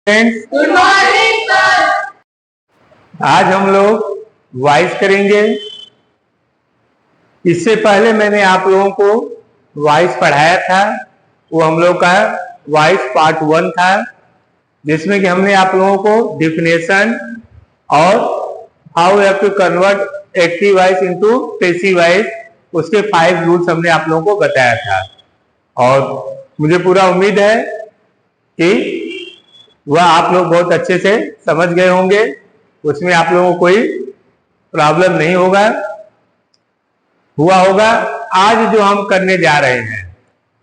Friends, good morning sir. आज हम लोग वॉइस करेंगे। इससे पहले मैंने आप लोगों को वॉइस पढ़ाया था। वो हम लोग का वॉइस पार्ट 1 था, जिसमें कि हमने आप लोगों को डिफिनेशन और how you have to convert active voice into passive voice, उसके 5 रूल्स हमने आप लोगों को बताया था। और मुझे पूरा उम्मीद है कि वह आप लोग बहुत अच्छे से समझ गए होंगे, उसमें आप लोगों को कोई प्रॉब्लम नहीं होगा हुआ होगा। आज जो हम करने जा रहे हैं,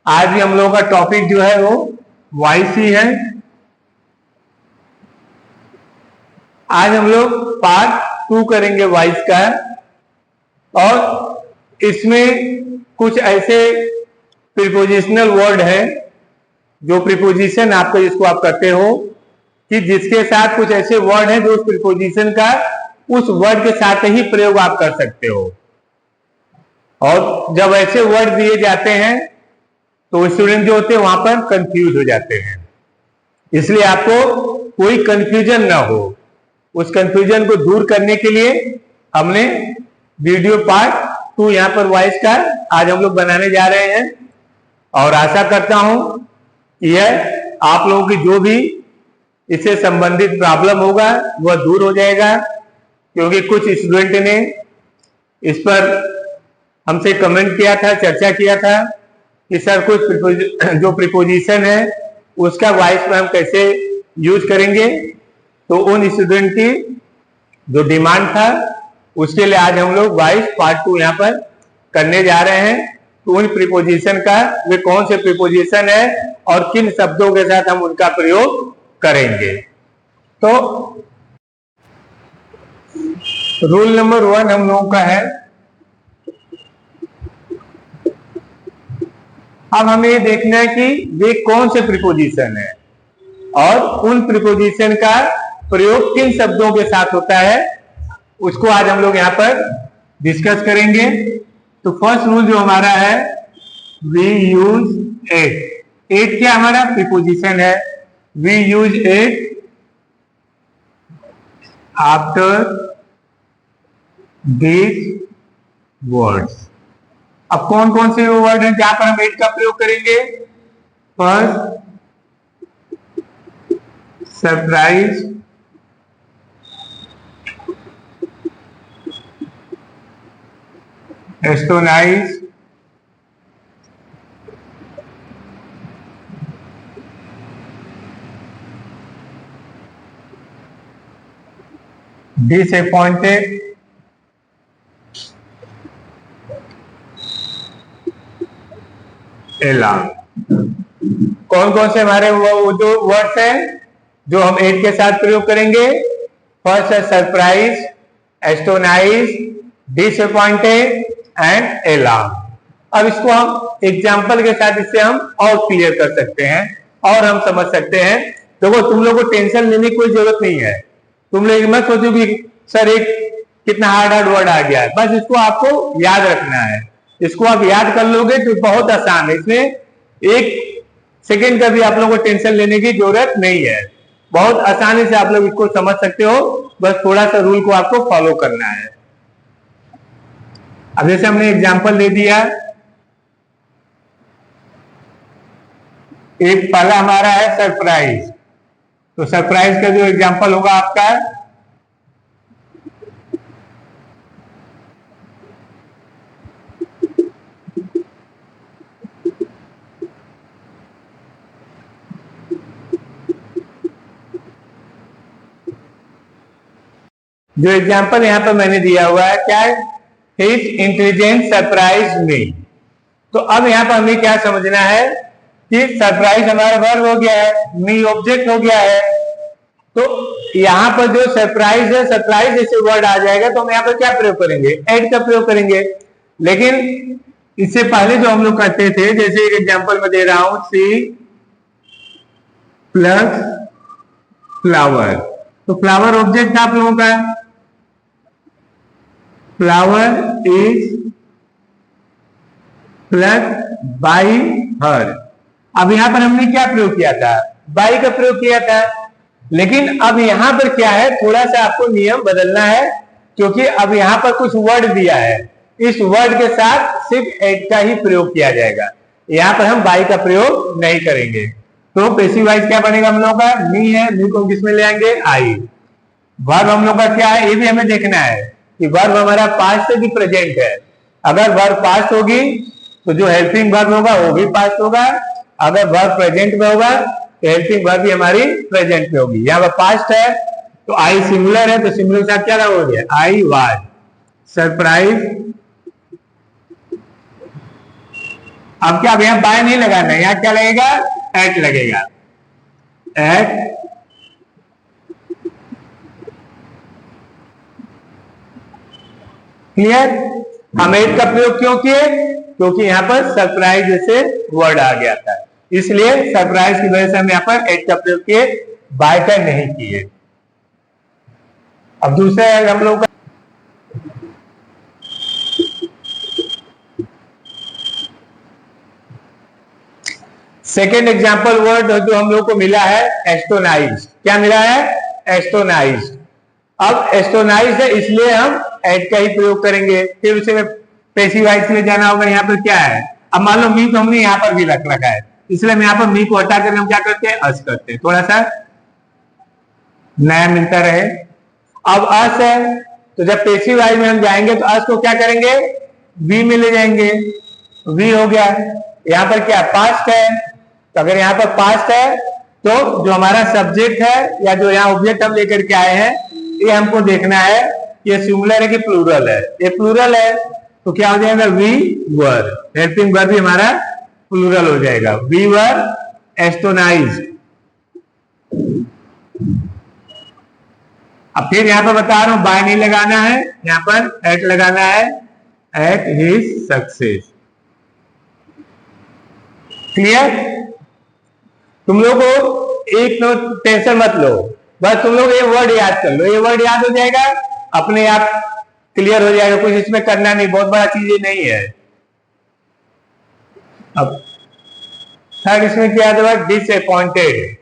आज भी हम लोगों का टॉपिक जो है वो वॉइस ही है। आज हम लोग पार्ट 2 करेंगे वॉइस का, और इसमें कुछ ऐसे प्रीपोजिशनल वर्ड हैं, जो प्रीपोजिशन आपको जिसको आप करते हो, कि जिसके साथ कुछ ऐसे वर्ड हैं जो उस प्रीपोजिशन का उस वर्ड के साथ ही प्रयोग आप कर सकते हो। और जब ऐसे वर्ड दिए जाते हैं तो स्टूडेंट जो होते हैं वहां पर कंफ्यूज हो जाते हैं। इसलिए आपको कोई कंफ्यूजन ना हो, उस कंफ्यूजन को दूर करने के लिए हमने वीडियो पार्ट 2 यहां पर वॉइस का आज हम लोग बनाने जा रहे हैं। और आशा करता हूं कि यह आप लोगों की जो भी इससे संबंधित प्रॉब्लम होगा वह दूर हो जाएगा, क्योंकि कुछ स्टूडेंट ने इस पर हमसे कमेंट किया था, चर्चा किया था कि सर कुछ जो प्रीपोजिशन है उसका वॉइस में हम कैसे यूज करेंगे। तो उन स्टूडेंट की जो डिमांड था उसके लिए आज हम लोग वॉइस पार्ट 2 यहाँ पर करने जा रहे हैं। तो उन प्रीपोजिशन का वे कौन से प्रीपोजिशन है और किन शब्दों के साथ हम उनका प्रयोग करेंगे। तो रूल नंबर 1 हम लोगों का है, अब हमें ये देखना है कि वे कौन से प्रीपोजिशन है और उन प्रीपोजिशन का प्रयोग किन शब्दों के साथ होता है, उसको आज हम लोग यहाँ पर डिस्कस करेंगे। तो फर्स्ट रूल जो हमारा है, वी यूज एट। एट क्या हमारा प्रीपोजिशन है, we use at after this words. अब कौन कौन से वर्ड हैं जहां पर हम एट का प्रयोग करेंगे। First, surprise, astonish, disappointed, alarm. कौन कौन से हमारे वो जो वर्ड्स हैं जो हम एट के साथ प्रयोग करेंगे। फर्स्ट है surprise, astonish, disappointed and alarm. अब इसको हम एग्जाम्पल के साथ इससे हम और क्लियर कर सकते हैं और हम समझ सकते हैं। देखो, तुम लोग को टेंशन लेने की कोई जरूरत नहीं है। तुम लोग मत सोचो कि सर एक कितना हार्ड वर्ड आ गया है, बस इसको आपको याद रखना है। इसको आप याद कर लोगे तो बहुत आसान है, इसमें एक सेकंड का भी आप लोगों को टेंशन लेने की जरूरत नहीं है। बहुत आसानी से आप लोग इसको समझ सकते हो, बस थोड़ा सा रूल को आपको फॉलो करना है। अब जैसे हमने एग्जांपल दे दिया, एक पहला हमारा है सरप्राइज। तो सरप्राइज का जो एग्जांपल होगा आपका, जो एग्जांपल यहां पर मैंने दिया हुआ है क्या है, हिज इंटेलिजेंस सरप्राइज मी। तो अब यहां पर हमें क्या समझना है कि सरप्राइज हमारा वर्ब हो गया है, मी ऑब्जेक्ट हो गया है। तो यहां पर जो सरप्राइज है, सरप्राइज जैसे वर्ड आ जाएगा तो हम यहां पर क्या प्रयोग करेंगे, एड का प्रयोग करेंगे। लेकिन इससे पहले जो हम लोग करते थे, जैसे एक एग्जांपल में दे रहा हूं, सी प्लस फ्लावर। तो फ्लावर ऑब्जेक्ट था आप लोगों का, flower is plus by her. अब यहां पर हमने क्या प्रयोग किया था, बाई का प्रयोग किया था। लेकिन अब यहां पर क्या है, थोड़ा सा आपको नियम बदलना है, क्योंकि अब यहां पर कुछ वर्ड दिया है, इस वर्ड के साथ सिर्फ एट का ही प्रयोग किया जाएगा, यहां पर हम बाई का प्रयोग नहीं करेंगे। तो पैसिव वॉइस क्या बनेगा हम लोगों का, मी है, मी को किसमें ले आएंगे, आई। वर्ब हम लोग का क्या है, ये भी हमें देखना है कि वर्ब हमारा पास्ट है कि प्रेजेंट है। अगर वर्ब पास्ट होगी तो जो हेल्पिंग वर्ब होगा वो भी पास्ट होगा, अगर वर्ब प्रेजेंट में होगा तो हेल्पिंग वर्ब भी हमारी प्रेजेंट में होगी। यहाँ पर पास्ट है तो आई सिंगुलर है, तो सिंगुलर के साथ क्या हो गया, आई वाज सरप्राइज। अब क्या, अब यहाँ बाय नहीं लगाना है, यहाँ क्या लगेगा, एट लगेगा, एट क्लियर। हम एट का प्रयोग क्यों किए, क्योंकि यहाँ पर सरप्राइज जैसे वर्ड आ गया था, इसलिए सरप्राइज की वजह से हम यहाँ पर एट का प्रयोग किए, बाय का नहीं किए। अब दूसरा हम लोग का सेकेंड एग्जाम्पल वर्ड जो हम लोग को मिला है, एस्टोनाइज। क्या मिला है, एस्टोनाइज। अब एस्टोनाइज है इसलिए हम एट का ही प्रयोग करेंगे, फिर उसे पैसिव वॉइस के लिए जाना होगा। यहाँ पर क्या है, अब मान लो मी को हमने यहाँ पर भी रख रखा है, इसलिए हम यहाँ पर मी को हटा कर हम क्या करते हैं, अस करते हैं, थोड़ा सा नया मिलता रहे। अब अस है तो जब पैसिव वॉइस में हम जाएंगे तो अस को क्या करेंगे, वी में ले जाएंगे, वी हो गया। यहाँ पर क्या पास्ट है, तो अगर यहाँ पर पास्ट है तो जो हमारा सब्जेक्ट है या जो यहाँ ऑब्जेक्ट हम लेकर के आए हैं, ये हमको देखना है ये सिंगुलर है कि प्लूरल है। ये प्लूरल है तो क्या हो जाएगा, वी वर, हेल्पिंग वर्ब भी हमारा प्लूरल हो जाएगा, वी वर एस्टोनाइज। अब फिर यहाँ पर बता रहा हूं, बाय नहीं लगाना है, यहाँ पर एट लगाना है, एट हिज सक्सेस। क्लियर। तुम लोग को एक टेंशन मत लो, बस तुम लोग ये वर्ड याद कर लो, ये वर्ड याद हो जाएगा, अपने आप क्लियर हो जाएगा, कुछ इसमें करना नहीं, बहुत बड़ा चीज ये नहीं है। अब थर्ड इसमें क्या है, डिसअपॉइंटेड।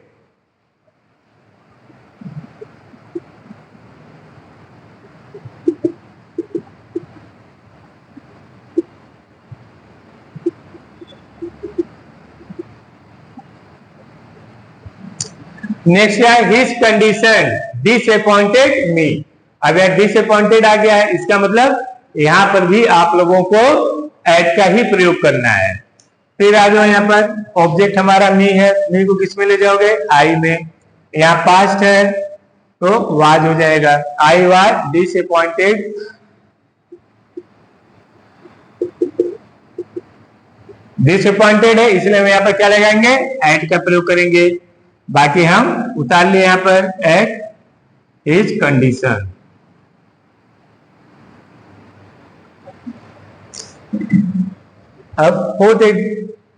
नेक्स्ट क्या है, हिज कंडीशन डिसअपॉइंटेड मी। अब यह डिसअपॉइंटेड आ गया है, इसका मतलब यहां पर भी आप लोगों को एट का ही प्रयोग करना है। फिर आ जाओ, यहाँ पर ऑब्जेक्ट हमारा मी है, मी को किस में ले जाओगे, आई में। यहाँ पास्ट है तो वाज हो जाएगा, आई वाज डिसअपॉइंटेड। डिसअपॉइंटेड है इसलिए हम यहाँ पर क्या लगाएंगे, एट का प्रयोग करेंगे। बाकी हम उतार लिए यहाँ पर एट हिज कंडीशन। अब फोर्थ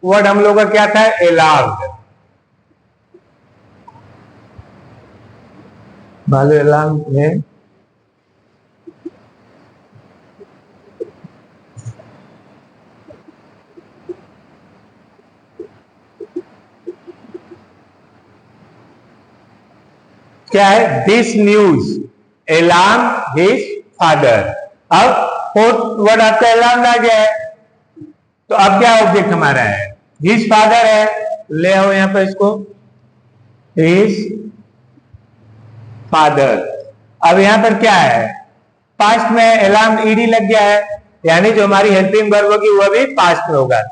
वर्ड हम लोग का क्या था, अलार्म्ड। वाले अलार्म में क्या है, this news alarm his father. अब फोर्थ वर्ड आपका अलार्म आ गया है, तो अब क्या ऑब्जेक्ट हमारा है, हिज फादर है, ले आओ यहां पर इसको, हिज फादर। अब यहां पर क्या है, पास्ट में अलार्म ईडी लग गया है, यानी जो हमारी हेल्पिंग वर्ब होगी वह भी पास्ट में होगा।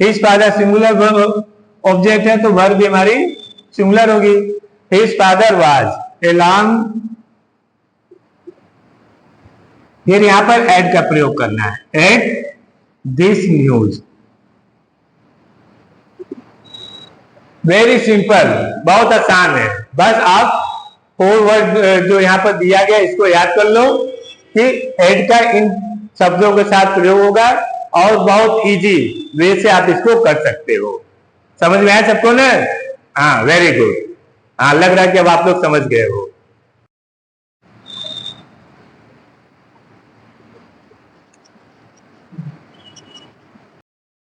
हिज फादर सिंगुलर ऑब्जेक्ट है तो वर्ब भी हमारी सिंगुलर होगी। His father was alarm. फिर यहां पर एड का प्रयोग करना है, at this news. Very simple, बहुत आसान है, बस आप फोर वर्ड जो यहां पर दिया गया इसको याद कर लो कि एड का इन शब्दों के साथ प्रयोग होगा, और बहुत इजी वे से आप इसको कर सकते हो। समझ में आया सबको ना, हाँ वेरी गुड, हाँ लग रहा है कि अब आप लोग समझ गए हो।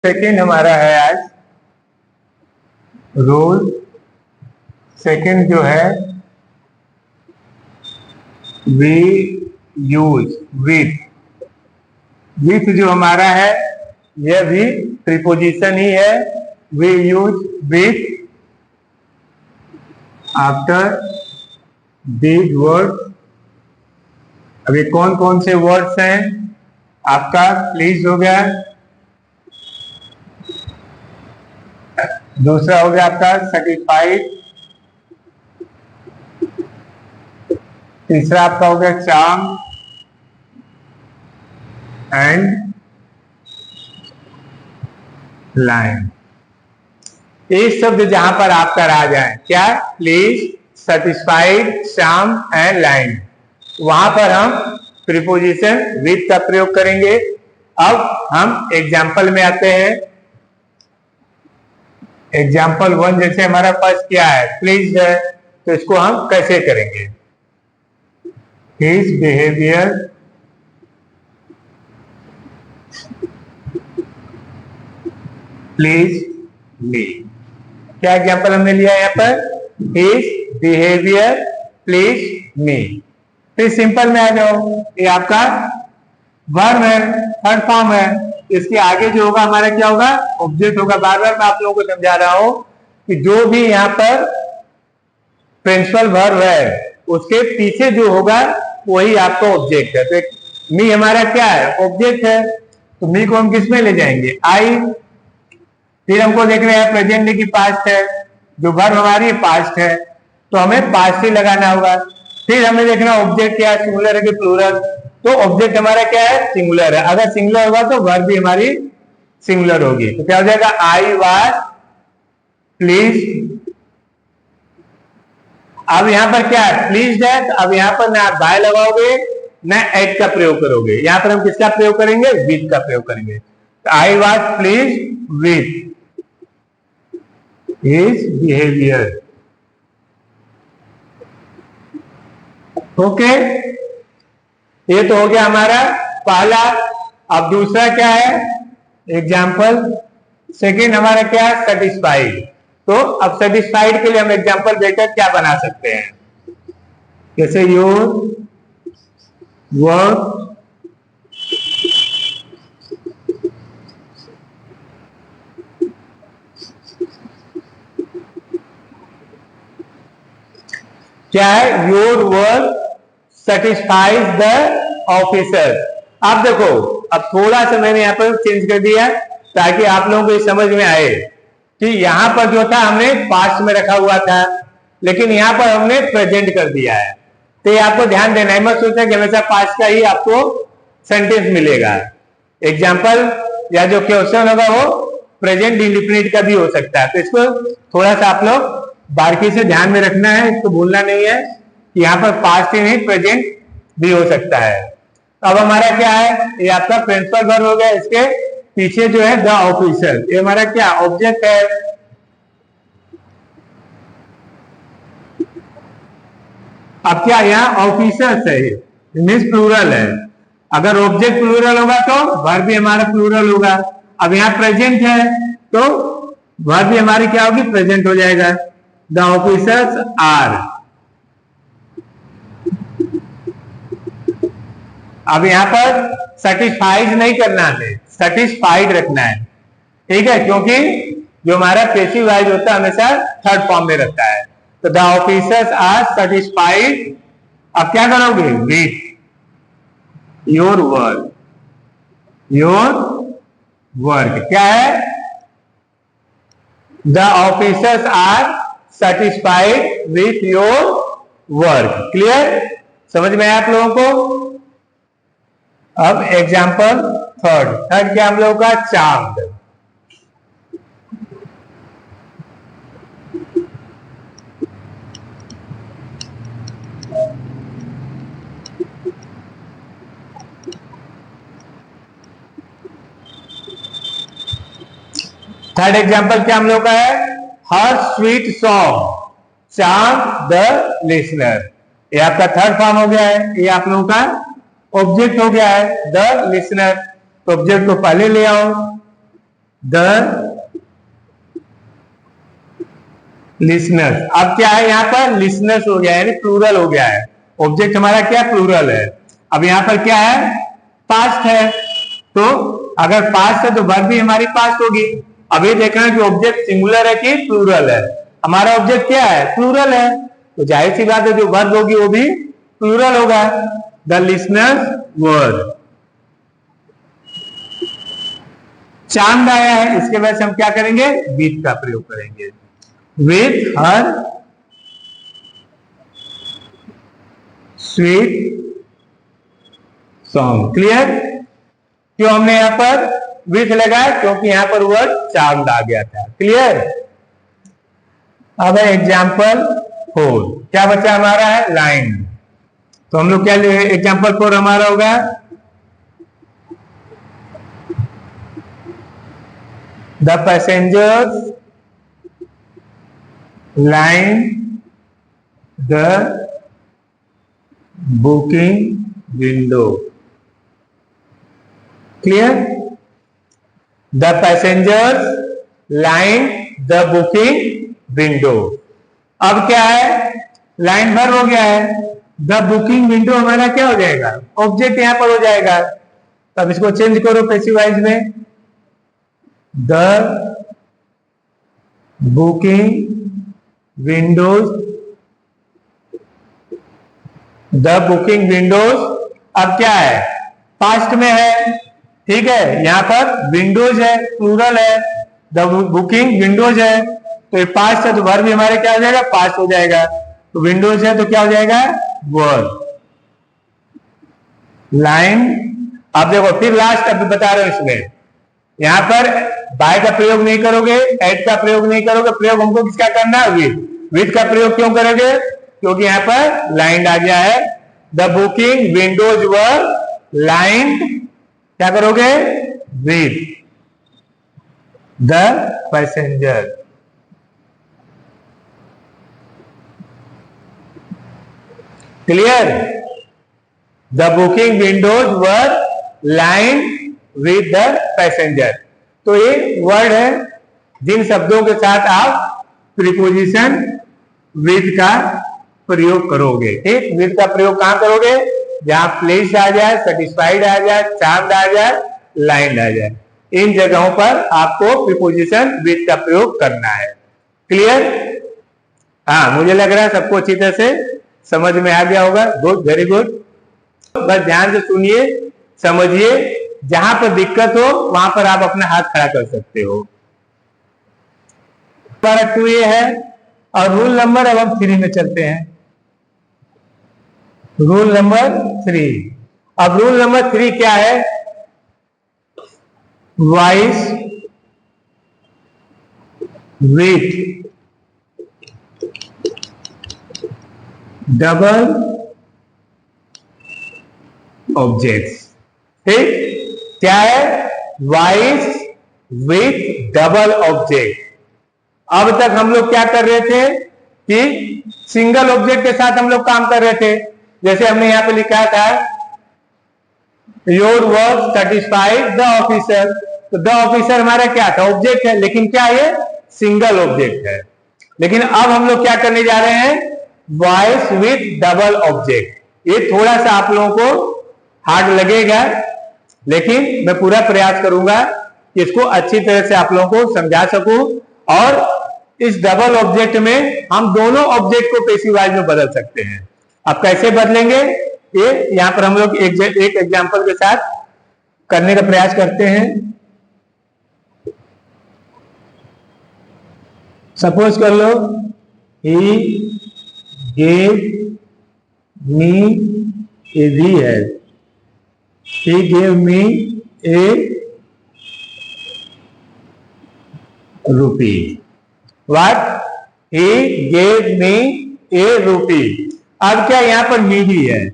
सेकेंड हमारा है आज रूल। सेकेंड जो है वी यूज विथ जो हमारा है यह भी प्रीपोजिशन ही है। We use with after these words. अभी कौन कौन से वर्ड्स हैं आपका प्लीज हो गया, दूसरा हो गया आपका सेटिस्फाइड, तीसरा आपका हो गया चार्म एंड लाइन। ये शब्द जहां पर आपका आ जाए क्या, please, satisfied, charm and line, वहां पर हम प्रीपोजिशन विथ का प्रयोग करेंगे। अब हम एग्जाम्पल में आते हैं। एग्जाम्पल 1 जैसे हमारा फर्स्ट क्या है, प्लीज है, तो इसको हम कैसे करेंगे, हिज बिहेवियर प्लीज मी। क्या एग्जाम्पल हमने लिया यहाँ पर, हिज बिहेवियर प्लीज मी। फिर सिंपल में आ जाओ, ये आपका वर्ब है, थर्ड फॉर्म है, इसके आगे जो होगा हमारा क्या होगा, ऑब्जेक्ट होगा। बार बार मैं आप लोगों को समझा रहा हूं कि जो भी यहाँ पर प्रिंसिपल वर्ब है उसके पीछे जो होगा वही आपका ऑब्जेक्ट है। तो मी हमारा क्या है, ऑब्जेक्ट है, तो मी को हम किस में ले जाएंगे, आई। फिर हमको देख रहे हैं प्रेजेंट की पास्ट है, जो वर्ब हमारी पास्ट है, तो हमें पास्ट ही लगाना होगा। फिर हमें देखना ऑब्जेक्ट क्या है, सिंगुलर है कि प्लूरल, तो ऑब्जेक्ट हमारा क्या है, सिंगुलर है। अगर सिंगुलर होगा तो वर्ब भी हमारी सिंगुलर होगी। तो क्या हो जाएगा, आई वाज प्लीज। अब यहां पर क्या है, प्लीज है, तो अब यहां पर ना आप बाय लगाओगे ना एट का प्रयोग करोगे, यहां पर हम किसका प्रयोग करेंगे, विथ का प्रयोग करेंगे। तो I was please with his behaviour. Okay, ये तो हो गया हमारा पहला। अब दूसरा क्या है, एग्जाम्पल सेकेंड हमारा क्या है, सेटिस्फाइड। तो अब सेटिस्फाइड के लिए हम एग्जाम्पल देकर क्या बना सकते हैं, जैसे योर वर्क क्या है, your work satisfies the officer. अब देखो, अब थोड़ा सा मैंने यहां पर चेंज कर दिया ताकि आप लोगों को ये समझ में आए कि यहां पर जो था हमने पास्ट में रखा हुआ था, लेकिन यहां पर हमने प्रेजेंट कर दिया है। तो ये आपको ध्यान देना है, मत सोचना कि हमेशा पास्ट का ही आपको सेंटेंस मिलेगा। एग्जाम्पल या जो क्वेश्चन होगा वो प्रेजेंट इंडिफिनिट का भी हो सकता है। तो इसको थोड़ा सा आप लोग बारीकी से ध्यान में रखना है, इसको भूलना नहीं है कि यहाँ पर पास्ट ही नहीं प्रेजेंट भी हो सकता है। अब हमारा क्या है, ये आपका प्रिंसिपल वर्ब हो गया, इसके पीछे जो है द ऑफिसर, ये हमारा क्या ऑब्जेक्ट है। अब क्या यहाँ ऑफिसर्स है, मीन्स प्लूरल है। अगर ऑब्जेक्ट प्लूरल होगा तो वर्ब भी हमारा प्लूरल होगा। अब यहाँ प्रेजेंट है तो वर्ब भी हमारी क्या होगी, प्रेजेंट हो जाएगा। The officers are. अब यहां पर सेटिस्फाइड नहीं करना है, सेटिस्फाइड रखना है, ठीक है, क्योंकि जो हमारा पैसिव वॉइस होता है हमेशा थर्ड फॉर्म में रहता है। तो द ऑफिसर्स आर सेटिस्फाइड। अब क्या करोगे, with your work. Your work क्या है, the officers are satisfied with your work. Clear, समझ में आया आप लोगों को। अब एग्जाम्पल थर्ड क्या हम लोगों का, चार्म्ड। थर्ड एग्जाम्पल क्या हम लोग का है, her sweet song charm the listener. ये आपका थर्ड फॉर्म हो गया है, ये आप लोगों का ऑब्जेक्ट हो गया है द लिसनर। तो ऑब्जेक्ट को पहले ले आओ, द लिसनर्स। अब क्या है, यहां पर लिसनर्स हो गया है, यानी प्लूरल हो गया है। ऑब्जेक्ट हमारा क्या प्लूरल है। अब यहाँ पर क्या है, पास्ट है, तो अगर पास्ट है तो वर्ब भी हमारी पास्ट होगी। अब ये देखना है कि ऑब्जेक्ट सिंगुलर है कि प्लूरल है। हमारा ऑब्जेक्ट क्या है, प्लूरल है, तो जाहिर सी बात है जो वर्ब होगी वो भी प्लूरल होगा। द लिसनर्स वर। चांद आया है, इसके वजह से हम क्या करेंगे, विथ का प्रयोग करेंगे। With her sweet song. Clear. क्यों हमने यहां पर विथ लगाया, क्योंकि यहां पर वर्ड चांद आ गया था। क्लियर। अब है एग्जाम्पल 4। क्या बचा हमारा है, लाइन। तो हम लोग क्या ले, एग्जाम्पल 4 हमारा होगा the passengers line the booking window. Clear. The passengers line the booking window. अब क्या है, लाइन भर हो गया है, द बुकिंग विंडो हमारा क्या हो जाएगा, ऑब्जेक्ट यहां पर हो जाएगा। अब इसको चेंज करो पैसिव वॉइस में, the booking Windows, the booking Windows. अब क्या है, पास्ट में है, ठीक है, यहां पर विंडोज है, प्लूरल है, द बुकिंग विंडोज है, तो ये पास्ट है तो वर्ब भी हमारे क्या हो जाएगा, पास्ट हो जाएगा। तो विंडोज है तो क्या हो जाएगा, वर्ब। लाइन। अब देखो फिर लास्ट अब बता रहे हो, इसमें यहां पर बाय का प्रयोग नहीं करोगे, एट का प्रयोग नहीं करोगे, प्रयोग हमको किसका करना है, विथ। विथ का प्रयोग क्यों करोगे, क्योंकि यहां पर लाइन आ गया है। The booking Windows were line, क्या करोगे, with the passenger. Clear. The booking Windows were line with the passenger. तो ये वर्ड है जिन शब्दों के साथ आप प्रीपोजिशन विथ का प्रयोग करोगे। ठीक, विथ का प्रयोग कहां करोगे, जहां प्लेस आ जाए, सेटिस्फाइड आ जाए, चार्म्ड आ जाए, लाइन आ जाए, इन जगहों पर आपको प्रीपोजिशन विथ का प्रयोग करना है। क्लियर। हाँ, मुझे लग रहा है सबको अच्छी तरह से समझ में आ गया होगा। Good, very good. बस ध्यान से सुनिए, समझिए, जहां पर दिक्कत हो वहां पर आप अपना हाथ खड़ा कर सकते हो। 2 ये है, और रूल नंबर अब हम 3 में चलते हैं। Rule number 3। अब रूल नंबर 3 क्या है, वॉइस विथ डबल ऑब्जेक्ट्स। ठीक, क्या है, वॉइस विथ डबल ऑब्जेक्ट। अब तक हम लोग क्या कर रहे थे कि सिंगल ऑब्जेक्ट के साथ हम लोग काम कर रहे थे। जैसे हमने यहां पे लिखा था your work satisfied the officer, तो द ऑफिसर हमारा क्या था, ऑब्जेक्ट है, लेकिन क्या ये सिंगल ऑब्जेक्ट है। लेकिन अब हम लोग क्या करने जा रहे हैं, वॉइस विथ डबल ऑब्जेक्ट। ये थोड़ा सा आप लोगों को हार्ड लगेगा, लेकिन मैं पूरा प्रयास करूंगा कि इसको अच्छी तरह से आप लोगों को समझा सकूं। और इस डबल ऑब्जेक्ट में हम दोनों ऑब्जेक्ट को पैसिव वॉइस में बदल सकते हैं। अब कैसे बदलेंगे, ये यहां पर हम लोग एक एग्जांपल के साथ करने का प्रयास करते हैं। सपोज कर लो, ही गेव मी ए वी है, he gave me a rupee. What? He gave me a rupee. अब क्या यहां पर मी भी है,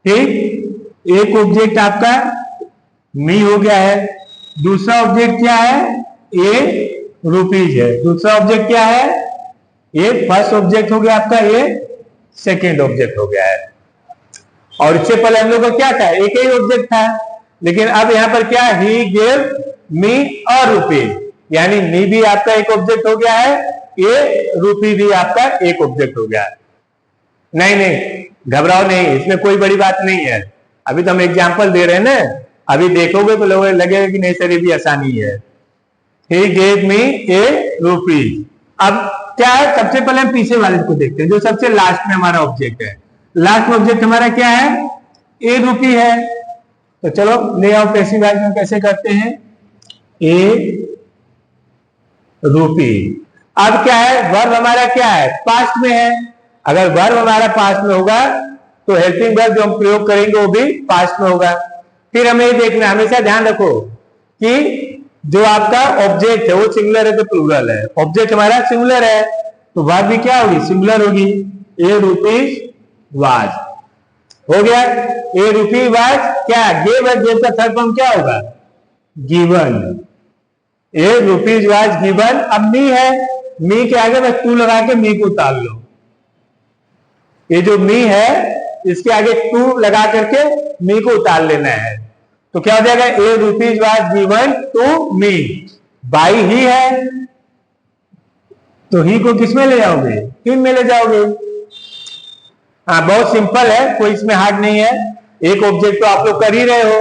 ठीक, एक ऑब्जेक्ट आपका मी हो गया है, दूसरा ऑब्जेक्ट क्या है, ए रुपीज है, दूसरा ऑब्जेक्ट क्या है, ये फर्स्ट ऑब्जेक्ट हो गया आपका, ये सेकेंड ऑब्जेक्ट हो गया है। और इससे पहले हम लोग का क्या था, एक ही ऑब्जेक्ट था, लेकिन अब यहां पर क्या, ही गेव मी अ रूपी, यानी मी भी आपका एक ऑब्जेक्ट हो गया है, ये रूपी भी आपका एक ऑब्जेक्ट हो गया है। नहीं नहीं, घबराओ नहीं, इसमें कोई बड़ी बात नहीं है। अभी तो हम एग्जाम्पल दे रहे हैं ना, अभी देखोगे तो लोगों लगेगा कि नहीं सर ये भी आसानी है। He gave me a rupee। अब क्या है, सबसे पहले हम पीछे वाले को देखते हैं, जो सबसे लास्ट में हमारा ऑब्जेक्ट है। लास्ट में ऑब्जेक्ट हमारा क्या है, ए रूपी है। तो चलो ले आओ, पैसिव वॉइस में कैसे करते हैं, ए रूपी। अब क्या है, वर्ब हमारा क्या है, पास्ट में है। अगर वर्ब हमारा पास्ट में होगा तो हेल्पिंग वर्ब जो हम प्रयोग करेंगे वो भी पास्ट में होगा। फिर हमें ये देखना, हमेशा ध्यान रखो कि जो आपका ऑब्जेक्ट है वो सिंगुलर है तो प्लूरल है। ऑब्जेक्ट हमारा सिंगुलर है तो वर्ब भी क्या होगी, सिंगुलर होगी। ए रुपीज वाज, हो गया। ए रुपी वाज क्या, गेव है, गेव का थर्ड फॉर्म क्या होगा, given. A rupees was given. अब मी है, मी के आगे बस टू लगा के मी को उतार लो। ये जो मी है इसके आगे टू लगा करके मी को उतार लेना है। तो क्या हो जाएगा, a rupees was given to me by he है, तो ही को किस में ले जाओगे, हिम में ले जाओगे। हाँ बहुत सिंपल है, कोई इसमें हार्ड नहीं है। एक ऑब्जेक्ट तो आप लोग कर ही रहे हो,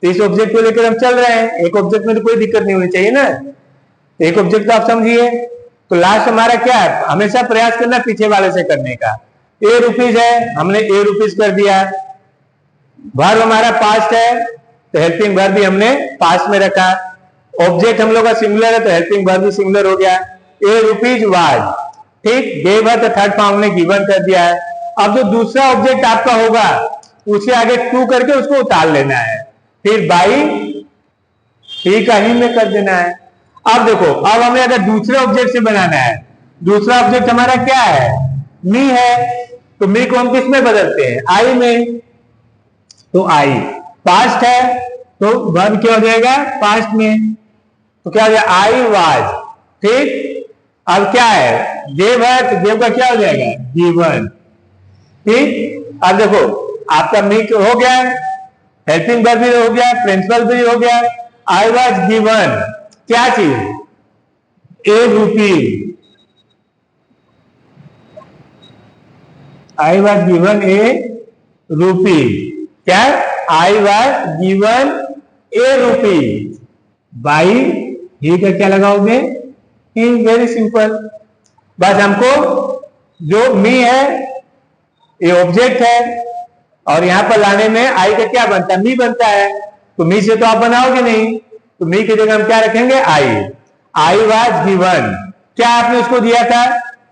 तो इस ऑब्जेक्ट को लेकर हम चल रहे हैं। एक ऑब्जेक्ट में तो कोई दिक्कत नहीं होनी चाहिए ना, एक ऑब्जेक्ट तो आप समझिए। तो लास्ट हमारा क्या है, हमेशा प्रयास करना पीछे वाले से करने का। ए रुपीज है, हमने ए रुपीज कर दिया। वर्ब हमारा पास्ट है तो हेल्पिंग वर्ब भी हमने पास्ट में रखा। ऑब्जेक्ट हम लोग का सिंगुलर है तो हेल्पिंग वर्ब भी सिंगुलर हो गया। ए रुपीज वाज, ठीक, गेव है तो थर्ड फॉर्म हमने गिवन कर दिया है। अब जो दूसरा ऑब्जेक्ट आपका होगा उसके आगे टू करके उसको उतार लेना है, फिर बाई ही का ही में कर देना है। अब देखो, अब हमें अगर दूसरे ऑब्जेक्ट से बनाना है, दूसरा ऑब्जेक्ट हमारा क्या है, मी है, तो मी को हम किस में बदलते हैं, आई में। तो आई पास्ट है तो वर्ब क्या हो जाएगा, पास्ट में। तो क्या हो जाएगा, आई वाज, ठीक। अब क्या है, गेव है तो गेव का क्या हो जाएगा, गिवन, ठीक। अब देखो आपका मी हो गया, हेल्पिंग वर्ब भी हो गया, प्रिंसिपल भी हो गया। आई वाज गिवन क्या चीज, ए रूपी। आई वाज गिवन ए रूपी, क्या, आई वाज गिवन ए रूपी बाई ही का क्या लगाओगे, वेरी सिंपल। बस हमको जो मी है ये ऑब्जेक्ट है और यहां पर लाने में आई का क्या बनता है, मी बनता है। तो मी से तो आप बनाओगे नहीं, तो मी की जगह हम क्या रखेंगे, आई। आई वाज गिवन, क्या आपने उसको दिया था,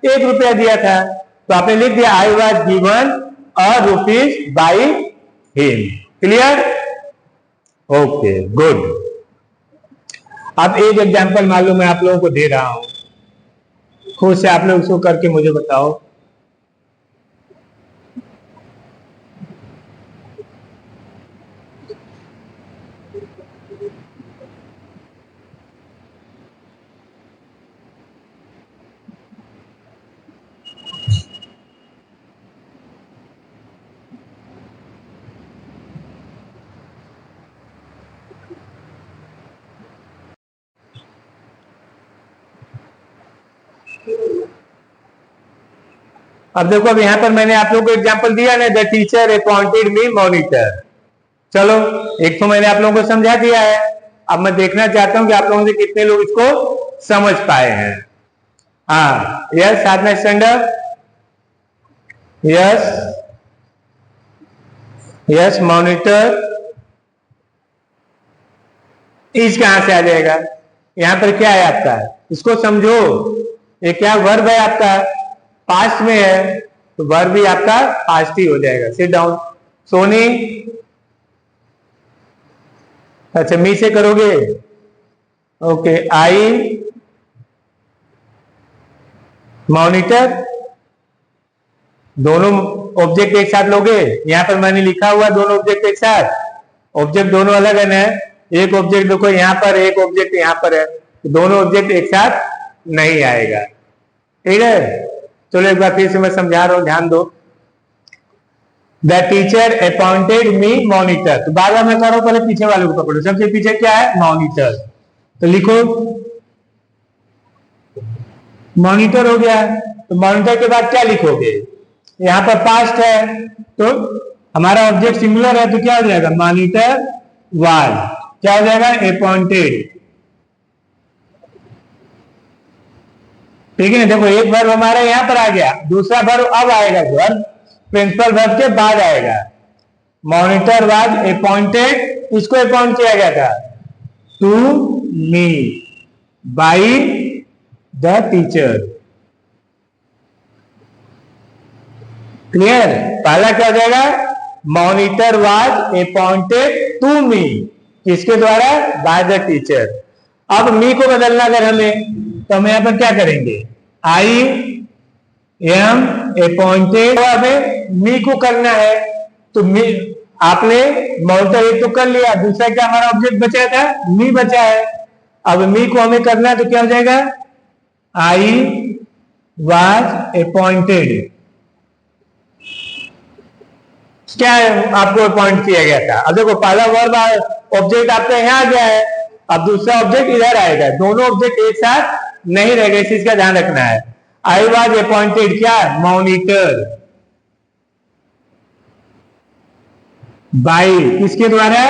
1 रुपया दिया था, तो आपने लिख दिया I was given a rupees by him. Clear, okay good. अब एक एग्जांपल मालूम मैं आप लोगों को दे रहा हूं, खुद से आप लोग उसको करके मुझे बताओ। अब देखो, अब यहां पर मैंने आप लोगों को एग्जांपल दिया ना, the teacher appointed me monitor. चलो एक तो मैंने आप लोगों को समझा दिया है, अब मैं देखना चाहता हूं कि आप लोगों से कितने लोग इसको समझ पाए हैं। हाँ yes Sadhana standard, yes yes monitor is कहां से आ जाएगा, यहां पर क्या है आपका, इसको समझो। ये क्या वर्ब है आपका, पास्ट में है तो वर्ब भी आपका पास्ट ही हो जाएगा। Sit down. सोनी, अच्छा मी से करोगे, ओके। आई मॉनिटर, दोनों ऑब्जेक्ट एक साथ लोगे, यहां पर मैंने लिखा हुआ दोनों ऑब्जेक्ट एक साथ, ऑब्जेक्ट दोनों अलग है ना, एक ऑब्जेक्ट देखो यहां पर, एक ऑब्जेक्ट यहां पर है, तो दोनों ऑब्जेक्ट एक साथ नहीं आएगा, ठीक है। चलो एक बार फिर से मैं समझा रहा हूं, ध्यान दो। The teacher appointed me monitor, तो बार बार मैं कह रहा हूं, पहले पीछे वाले को पकड़ो। सबसे पीछे क्या है, मॉनिटर, तो लिखो मॉनिटर हो गया। तो मॉनिटर के बाद क्या लिखोगे, यहाँ पर पास्ट है, तो हमारा ऑब्जेक्ट सिंगुलर है, तो क्या हो जाएगा, मॉनिटर वाज, क्या हो जाएगा, अपॉइंटेड। ठीक है, देखो एक वर्ब हमारा यहाँ पर आ गया, दूसरा वर्ब अब आएगा, वर्ब प्रिंसिपल वर्ब के बाद आएगा। मॉनिटर वाज अपॉइंटेड, इसको अपॉइंट किया गया था to me by the teacher. Clear, पहला क्या हो जाएगा, monitor was appointed to me, किसके द्वारा, बाय द टीचर। अब मी को बदलना अगर हमें, तो हम यहां पर क्या करेंगे, आई एम अपॉइंटेड, हमें मी को करना है, तो मी, आपने मॉनिटर एक तो कर लिया, दूसरा क्या हमारा ऑब्जेक्ट बचा था, मी बचा है। अब मी को हमें करना है, तो क्या हो जाएगा, आई वाज अपॉइंटेड, क्या आपको अपॉइंट किया गया था। अब देखो पहला वर्ब ऑब्जेक्ट आपका यहाँ आ गया है, अब दूसरा ऑब्जेक्ट इधर आएगा, दोनों ऑब्जेक्ट एक साथ नहीं रहेगा, इस चीज का ध्यान रखना है। आई वाज अपॉइंटेड क्या, मॉनिटर, बाय किसके द्वारा,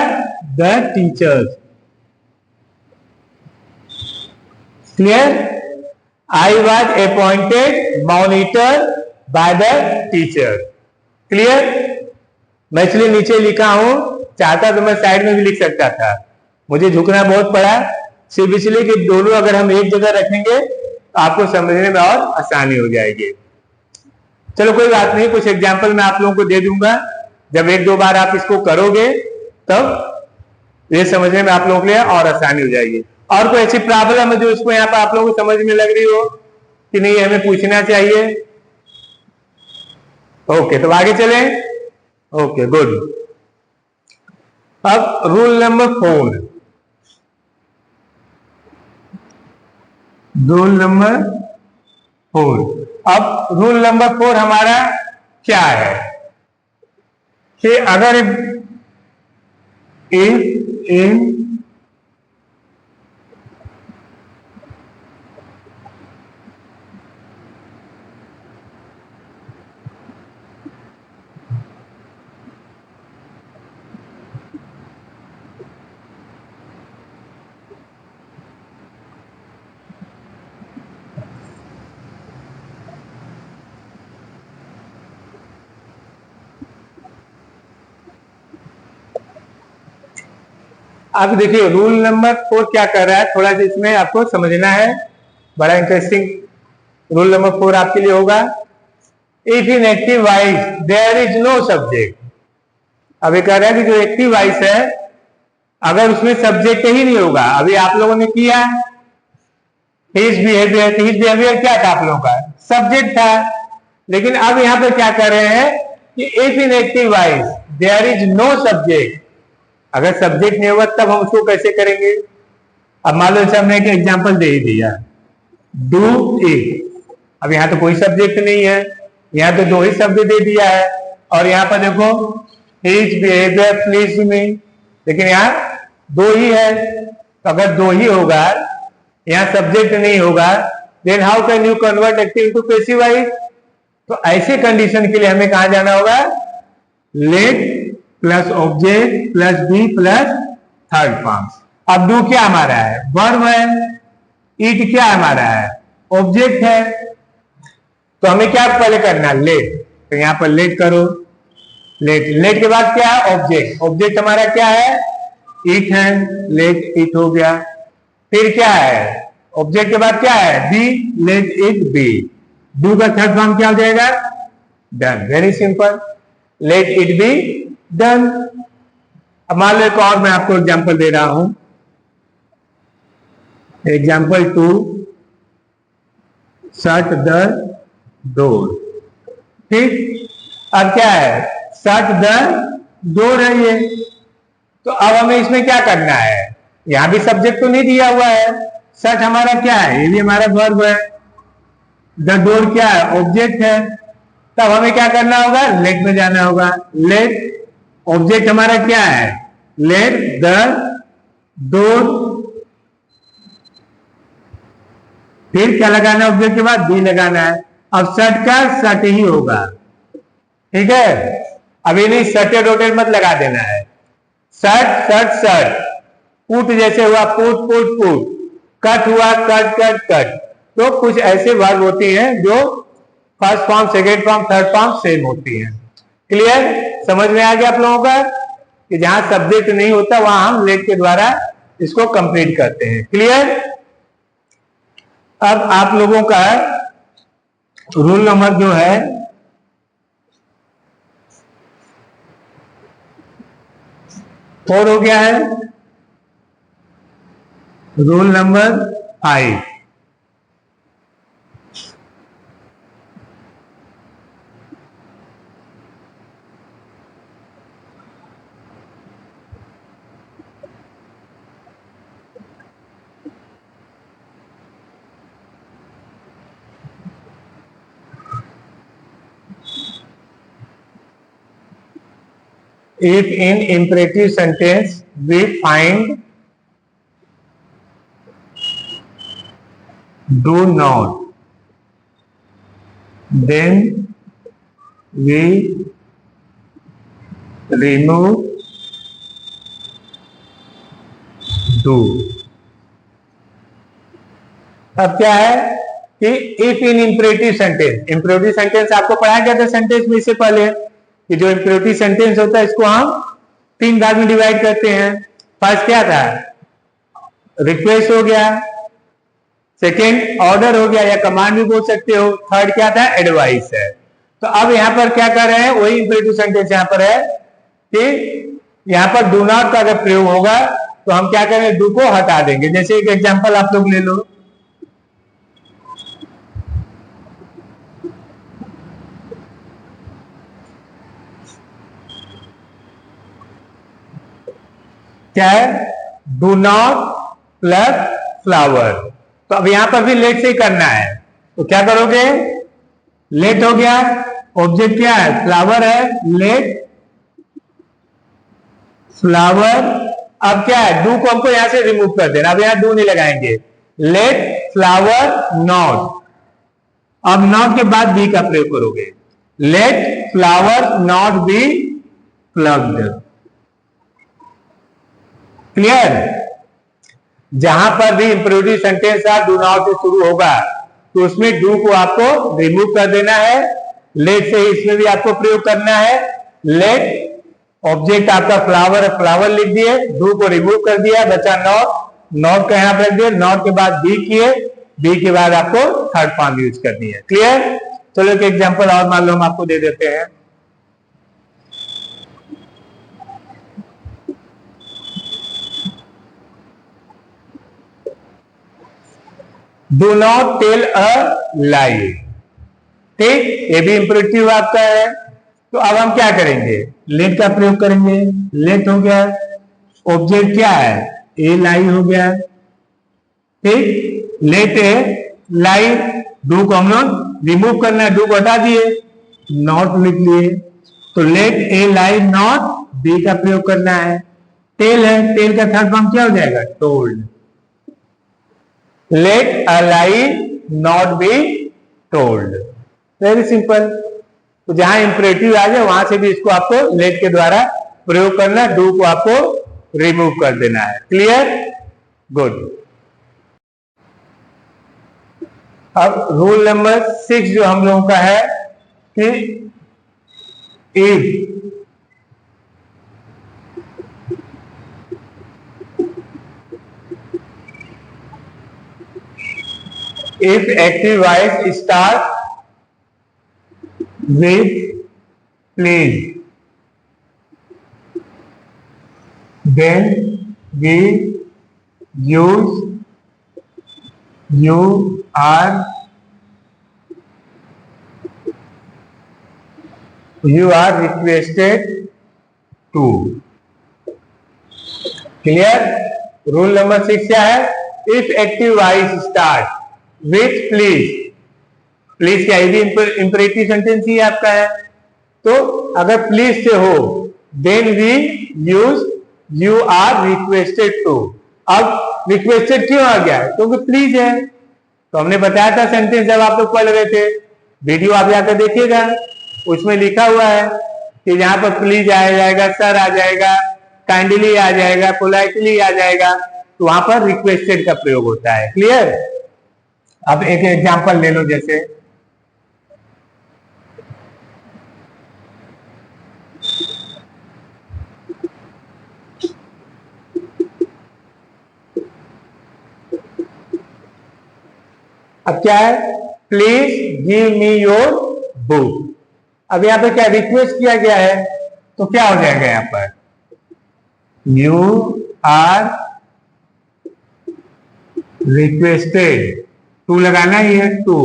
the teachers. Clear, I was appointed monitor by the teacher. Clear, मैं इसलिए नीचे लिखा हूं, चाहता तो मैं साइड में भी लिख सकता था, मुझे झुकना बहुत पड़ा, सिर्फ इसलिए कि दोनों अगर हम एक जगह रखेंगे तो आपको समझने में और आसानी हो जाएगी। चलो कोई बात नहीं, कुछ एग्जाम्पल मैं आप लोगों को दे दूंगा, जब एक दो बार आप इसको करोगे तब ये समझने में आप लोगों के लिए और आसानी हो जाएगी। और कोई ऐसी प्रॉब्लम है जो इसको यहाँ पर आप लोगों को समझ में लग रही हो कि नहीं, हमें पूछना चाहिए। ओके, तो आगे चलें। Okay good. अब रूल नंबर 4, रूल नंबर 4। अब रूल नंबर 4 हमारा क्या है कि अगर इन अब देखिए रूल नंबर 4 क्या कर रहा है, थोड़ा सा इसमें आपको समझना है, बड़ा इंटरेस्टिंग रूल नंबर 4 आपके लिए होगा। If in active voice there is no subject, अब ये कह रहा है कि जो एक्टिव वाइस है अगर उसमें सब्जेक्ट ही नहीं होगा, अभी आप लोगों ने किया हिज बिहेवियर क्या था आप लोगों का, सब्जेक्ट था, लेकिन अब यहां पर क्या कर रहे हैं कि if in active voice there is no subject, अगर सब्जेक्ट नहीं होगा तब हम उसको कैसे करेंगे। अब मान लो हमने एक एग्जांपल दे ही दिया, डू इट, अब यहां तो कोई सब्जेक्ट नहीं है, यहां तो दो ही शब्द दे दिया है, और यहां पर देखो हिज बिहेवियर प्लीज मी, लेकिन यहां दो ही है, तो अगर दो ही होगा, यहां सब्जेक्ट नहीं होगा, then how can you convert active to passive voice. तो ऐसे कंडीशन के लिए हमें कहां जाना होगा, let plus object plus be plus third forms. अब डू क्या हमारा है, वर्ब है, ईट क्या हमारा है, ऑब्जेक्ट है, तो हमें क्या पहले करना है, लेट, तो यहां पर लेट करो, लेट, लेट के बाद क्या है, ऑब्जेक्ट, ऑब्जेक्ट हमारा क्या है, ईट है, लेट ईट हो गया। फिर क्या है, ऑब्जेक्ट के बाद क्या है, be, let it be, do का थर्ड फॉर्म क्या हो जाएगा, done, very simple, let it be done. अब मान लो एक और मैं आपको एग्जांपल दे रहा हूं, एग्जांपल 2, शट द डोर। ठीक, अब क्या है, शट द डोर है ये, तो अब हमें इसमें क्या करना है, यहां भी सब्जेक्ट तो नहीं दिया हुआ है, शट हमारा क्या है, ये भी हमारा वर्ब है, द डोर क्या है, ऑब्जेक्ट है, तब हमें क्या करना होगा, लेट में जाना होगा, लेट, ऑब्जेक्ट हमारा क्या है, लेट द डोर, फिर क्या लगाना है, ऑब्जेक्ट के बाद बी लगाना है। अब शट का शट ही होगा, ठीक है, अभी नहीं सटेड रोटेड मत लगा देना है। सट सट सट, पुट जैसे हुआ पुट पुट पुट, कट हुआ कट कट कट। तो कुछ ऐसे वर्ब होती हैं जो first form second form third form same होती हैं। क्लियर, समझ में आ गया आप लोगों का कि जहां सब्जेक्ट नहीं होता वहां हम लेट के द्वारा इसको कंप्लीट करते हैं। क्लियर, अब आप लोगों का रूल नंबर जो है 4 हो गया है, rule number 5। If in imperative sentence we find do not, then we remove do। अब क्या है कि if in imperative sentence, imperative sentence आपको पढ़ाया गया था सेंटेंस में इससे पहले कि जो इंपेरेटिव सेंटेंस होता है इसको हम 3 भाग में डिवाइड करते हैं। फर्स्ट क्या था, रिक्वेस्ट हो गया, सेकेंड ऑर्डर हो गया या कमांड भी बोल सकते हो, थर्ड क्या था, एडवाइस है। तो अब यहाँ पर क्या कर रहे हैं, वही इंपेरेटिव सेंटेंस यहाँ पर है कि यहाँ पर डू नॉट का अगर प्रयोग होगा तो हम क्या करेंगे, डू को हटा देंगे। जैसे एक एग्जांपल आप लोग ले लो, क्या है, डू नॉट प्लस फ्लावर। तो अब यहां पर भी लेट से ही करना है, तो क्या करोगे, लेट हो गया, ऑब्जेक्ट क्या है, फ्लावर है, लेट फ्लावर। अब क्या है, डू को हमको यहां से रिमूव कर देना, अब यहां डू नहीं लगाएंगे, लेट फ्लावर नॉट। अब नॉट के बाद बी का प्रयोग करोगे, let flower not be plucked. Clear, जहां पर भी इंपेरेटिव सेंटेंस डू नॉट से शुरू होगा तो उसमें डू को आपको रिमूव कर देना है, लेट से ही इसमें भी आपको प्रयोग करना है। लेट ऑब्जेक्ट आपका फ्लावर है, फ्लावर लिख दिए, डू को रिमूव कर दिया, बचा नॉट, नॉट का यहां पर रख दिया, नॉट के बाद बी किए, बी के बाद आपको थर्ड फॉर्म यूज करनी है। क्लियर, चलो एक एग्जांपल और मान लो हम आपको दे देते हैं। डू नॉट टेल अ लाई, ठीक, ये भी इंपेरेटिव आपका है। तो अब हम क्या करेंगे, लेट का प्रयोग करेंगे, लेट हो गया, ऑब्जेक्ट क्या है, ए लाई हो गया, ठीक, लेट ए लाई, डू को हम लोग रिमूव करना है, डू को हटा दिए, नॉट लिख लिए, तो let a lie not, be का प्रयोग करना है, टेल है, टेल का थर्ड फॉर्म क्या हो जाएगा, told. Let a lie not be told, very simple. तो जहां इंपेरेटिव आ जाए वहां से भी इसको आपको लेट के द्वारा प्रयोग करना, डू को आपको रिमूव कर देना है। Clear, good. अब रूल नंबर 6 जो हम लोगों का है कि if active voice start with please, then we use you are requested to। Clear, rule number 6 क्या है, if active voice start with please, please क्या, ये भी इंपेरेटिव सेंटेंस ही आपका है, तो अगर प्लीज से हो then we use you are requested to. अब रिक्वेस्टेड क्यों आ गया है, क्योंकि प्लीज है। तो हमने बताया था सेंटेंस जब आप लोग पढ़ रहे थे, वीडियो आप जाकर देखिएगा, उसमें लिखा हुआ है कि यहाँ पर प्लीज आ जाएगा, सर आ जाएगा, काइंडली आ जाएगा, पोलाइटली आ जाएगा, तो वहां पर रिक्वेस्टेड का प्रयोग होता है। क्लियर? अब एक एग्जांपल ले लो, जैसे अब क्या है, please give me your book. अब यहाँ पे क्या रिक्वेस्ट किया गया है, तो क्या हो जाएगा यहाँ पर, यू आर रिक्वेस्टेड, टू लगाना ही है, to,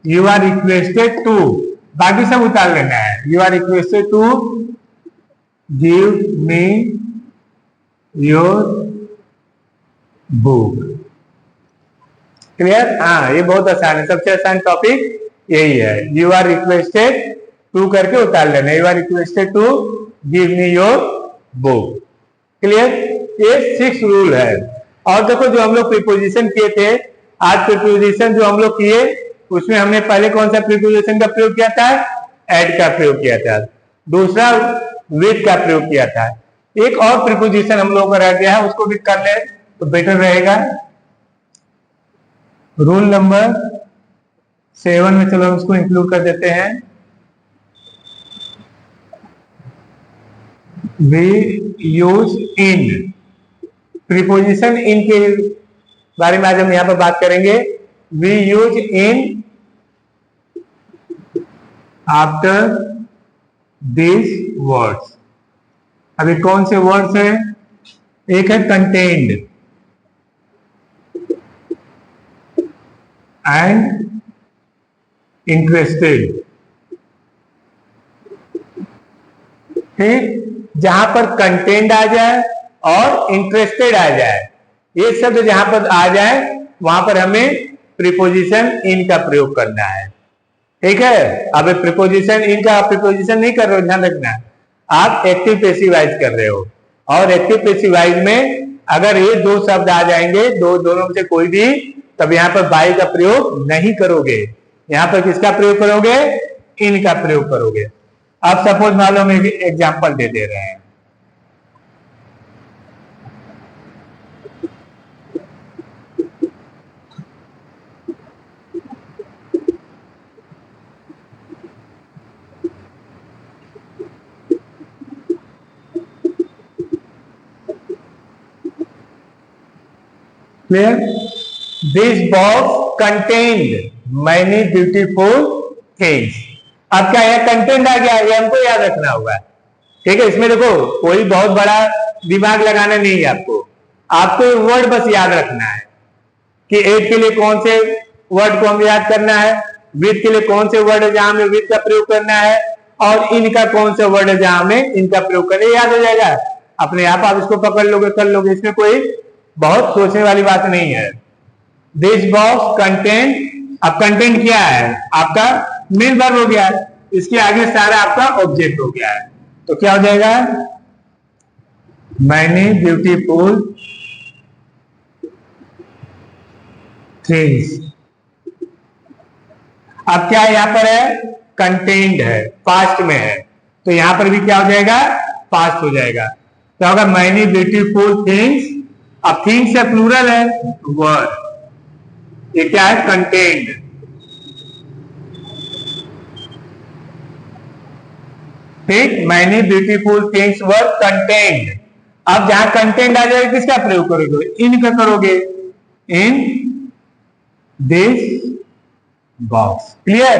you are requested to, बाकी सब उतार लेना है, you are requested to give me your book. Clear? हाँ, ये बहुत आसान है, सबसे आसान टॉपिक यही है, यू आर रिक्वेस्टेड टू करके उतार लेना, you are requested to give me your book. Clear? ये 6 रूल है। और देखो, जो हम लोग प्रीपोजिशन किए थे आज, प्रीपोजिशन जो हम लोग किए उसमें हमने पहले कौन सा प्रीपोजिशन का प्रयोग किया था, एड का प्रयोग किया था, दूसरा विद का प्रयोग किया था, एक और प्रीपोजिशन हम लोगों का रह गया है, उसको भी कर ले तो बेटर रहेगा। रूल नंबर 7 में चलो हम उसको इंक्लूड कर देते हैं, we use in. Preposition in के बारे में आज हम यहां पर बात करेंगे। We use in after this words. अभी कौन से वर्ड्स हैं, एक है कंटेन्ड एंड इंटरेस्टेड। ठीक, जहां पर कंटेंट आ जाए और इंटरेस्टेड आ जाए, ये शब्द जहां पर आ जाए वहां पर हमें प्रीपोजिशन इन का प्रयोग करना है। ठीक है? अब प्रीपोजिशन इन का प्रीपोजिशन नहीं कर रहे हो, ध्यान रखना, आप एक्टिव पैसिवाइज कर रहे हो, और एक्टिव पैसिवाइज में अगर ये 2 शब्द आ जाएंगे, दोनों में से कोई भी, तब यहाँ पर बाय का प्रयोग नहीं करोगे, यहाँ पर किसका प्रयोग करोगे, इन का प्रयोग करोगे। अब सपोज मान लो हम एक एग्जाम्पल दे रहे हैं, clear? This box contained many beautiful things. अब क्या है, कंटेंट आ गया, ये हमको याद रखना होगा। ठीक है? इसमें देखो कोई बहुत बड़ा दिमाग लगाना नहीं है आपको वर्ड बस याद रखना है कि एड के लिए कौन से वर्ड को हमें याद करना है, विद के लिए कौन से वर्ड है जहां हमें विद का प्रयोग करना है, और इनका कौन सा वर्ड है जहां हमें इनका प्रयोग करना है। याद हो जाएगा अपने आप इसको पकड़ लोगे, कर लोगे, इसमें कोई बहुत सोचने वाली बात नहीं है। दिस बॉक्स कंटेंट, अब कंटेंट क्या है, आपका मेन वर्ब हो गया है, इसके आगे सारा आपका ऑब्जेक्ट हो गया है, तो क्या हो जाएगा, मैनी ब्यूटीफुल थिंग्स। अब क्या यहां पर है, कंटेंट है, पास्ट में है, तो यहां पर भी क्या हो जाएगा, पास्ट हो जाएगा। तो होगा मैनी ब्यूटीफुल थिंग्स। अब थिंग्स है प्लूरल है, वर्ड, ये क्या है, कंटेंट। ठीक, many beautiful things were content. अब जहां कंटेंट आ जाएगा किसका प्रयोग करोगे, इन का करोगे, in this box. Clear?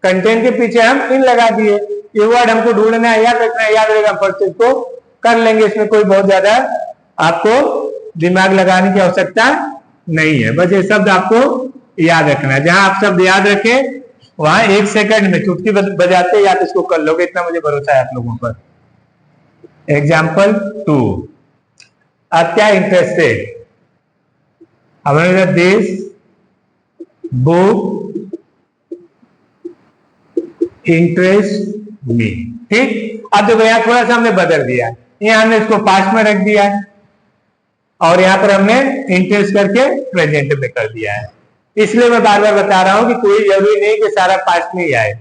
Content के पीछे हम इन लगा दिए, ये वर्ड हमको ढूंढना है, याद रखना है, याद रहेगा फर्स्ट इसको कर लेंगे, इसमें कोई बहुत ज्यादा आपको दिमाग लगाने की आवश्यकता नहीं है, बस ये शब्द आपको याद रखना है। जहां आप शब्द याद रखें वहां 1 सेकंड में चुटकी बजाते याद इसको कर लोगे, इतना मुझे भरोसा है आप लोगों पर। एग्जाम्पल 2, अब क्या, इंटरेस्टेड। हमारे दिस बुक इंटरेस्ट मी। ठीक, अब देखो यहां थोड़ा सा हमने बदल दिया, यहां हमने इसको पास्ट में रख दिया है और यहां पर हमने इंटरेस्ट करके प्रेजेंट में कर दिया है। इसलिए मैं बार बार बता रहा हूं कि कोई जरूरी नहीं कि सारा पास्ट में ही आए,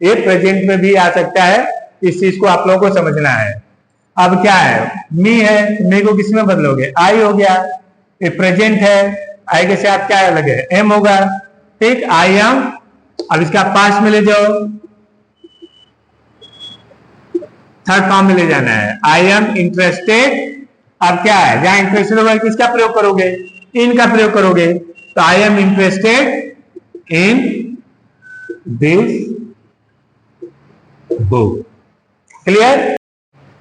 ये प्रेजेंट में भी आ सकता है। इस चीज को आप लोगों को समझना है। अब क्या है, मी है, मी को किस में बदलोगे, आई हो गया। ये प्रेजेंट है, आई के साथ क्या अलग है, एम होगा। ठीक, आई एम। अब इसका पास्ट में ले जाओ, थर्ड फॉर्म में ले जाना है, आई एम इंटरेस्टेड। अब क्या है, जहां इंटरेस्टेड होगा किसका प्रयोग करोगे, इन का प्रयोग करोगे। तो I am interested in this book. Clear.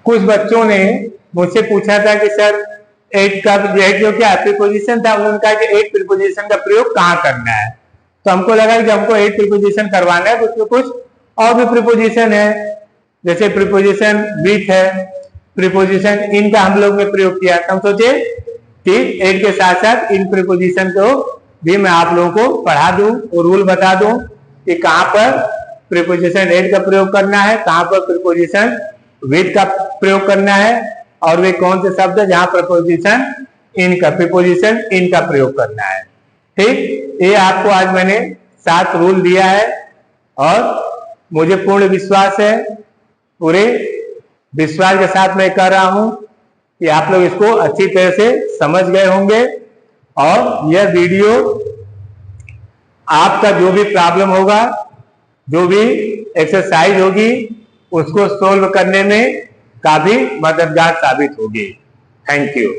कुछ बच्चों ने मुझसे पूछा था कि सर एट का जो क्या प्रीपोजिशन था, उन्होंने कहा कि एट प्रीपोजिशन का प्रयोग कहाँ करना है। तो हमको लगा कि हमको एट प्रीपोजिशन करवाना है, तो उसमें कुछ और भी प्रीपोजिशन है, जैसे प्रीपोजिशन विथ है, प्रीपोजिशन इन का हम लोग ने प्रयोग किया। तो हम सोचे कि एट के साथ साथ इन प्रीपोजिशन को भी मैं आप लोगों को पढ़ा दूं और रूल बता दूं कि कहां पर प्रीपोजिशन एट का प्रयोग करना है, कहां पर प्रीपोजिशन विथ का प्रयोग करना है, और वे कौन से शब्द है जहां प्रीपोजिशन इन का प्रयोग करना है। ठीक, ये आपको आज मैंने 7 रूल दिया है और मुझे पूर्ण विश्वास है, पूरे विश्वास के साथ मैं कह रहा हूं कि आप लोग इसको अच्छी तरह से समझ गए होंगे। और यह वीडियो आपका जो भी प्रॉब्लम होगा, जो भी एक्सरसाइज होगी, उसको सोल्व करने में काफी मददगार साबित होगी। Thank you.